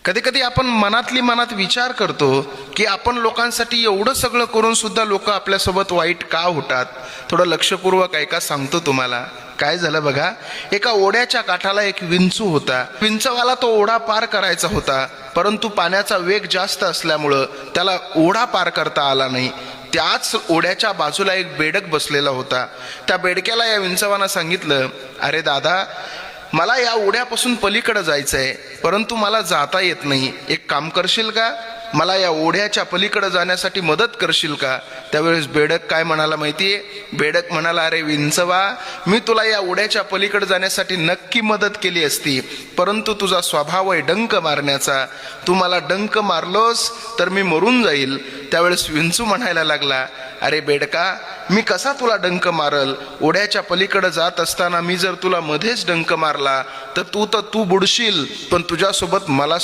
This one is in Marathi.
कधी कधी आपण मनातली मनात विचार करतो की आपण लोकांसाठी एवढं सगळं करून सुद्धा लोक आपल्यासोबत वाईट का होतात. थोडं लक्षपूर्वक ऐका, सांगतो तुम्हाला. काय झालं बघा, एका ओढ्याच्या काठाला एक विंचू होता. विंचवाला तो ओढा पार करायचा होता, परंतु पाण्याचा वेग जास्त असल्यामुळं त्याला ओढा पार करता आला नाही. त्याच ओढ्याच्या बाजूला एक बेडक बसलेला होता. त्या बेडक्याला या विंचवानं सांगितलं, अरे दादा, मला या ओढ्यापासून पलीकडे जायचं आहे, परंतु मला जाता येत नाही. एक काम करशील का, मला या ओढ्याच्या पलीकडे जाण्यासाठी मदत करशील का. त्यावेळेस बेडक काय म्हणाला माहितीये, बेडक म्हणाला, अरे विंचवा, मी तुला या ओढ्याच्या पलीकडे जाण्यासाठी नक्की मदत केली असती, परंतु तुझा स्वभाव आहे डंक मारण्याचा. तू मला डंक मारलोस तर मी मरून जाईल. त्यावेळेस विंचू म्हणायला लागला, अरे बेडका, मी कसा तुला डंक मारल. ओढ्याच्या पलीकडे जात असताना मी जर तुला मध्येच डंक मारला तर तू बुडशील, पण तुझ्यासोबत मला